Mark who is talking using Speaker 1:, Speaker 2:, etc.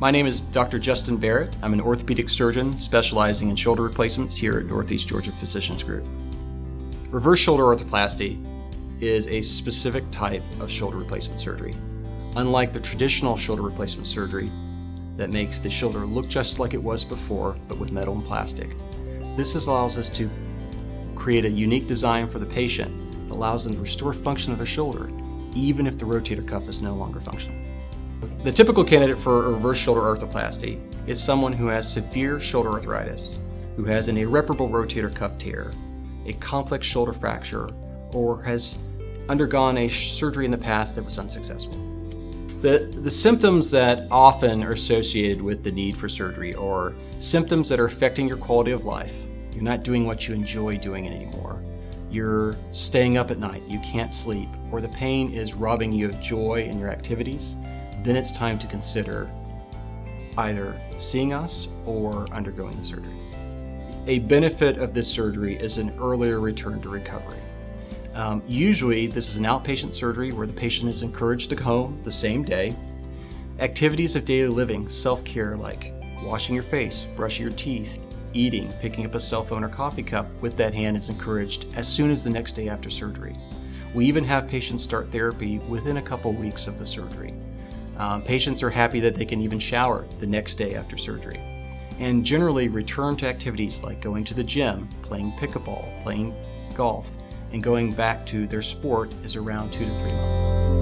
Speaker 1: My name is Dr. Justin Barrett. I'm an orthopedic surgeon specializing in shoulder replacements here at Northeast Georgia Physicians Group. Reverse shoulder arthroplasty is a specific type of shoulder replacement surgery. Unlike the traditional shoulder replacement surgery that makes the shoulder look just like it was before, but with metal and plastic, this allows us to create a unique design for the patient that allows them to restore function of their shoulder, even if the rotator cuff is no longer functional. The typical candidate for a reverse shoulder arthroplasty is someone who has severe shoulder arthritis, who has an irreparable rotator cuff tear, a complex shoulder fracture, or has undergone a surgery in the past that was unsuccessful. The symptoms that often are associated with the need for surgery are symptoms that are affecting your quality of life. You're not doing what you enjoy doing anymore. You're staying up at night, you can't sleep, or the pain is robbing you of joy in your activities. Then it's time to consider either seeing us or undergoing the surgery. A benefit of this surgery is an earlier return to recovery. Usually this is an outpatient surgery where the patient is encouraged to go home the same day. Activities of daily living, self-care like washing your face, brushing your teeth, eating, picking up a cell phone or coffee cup with that hand is encouraged as soon as the next day after surgery. We even have patients start therapy within a couple weeks of the surgery. Patients are happy that they can even shower the next day after surgery, and generally return to activities like going to the gym, playing pickleball, playing golf, and going back to their sport is around 2 to 3 months.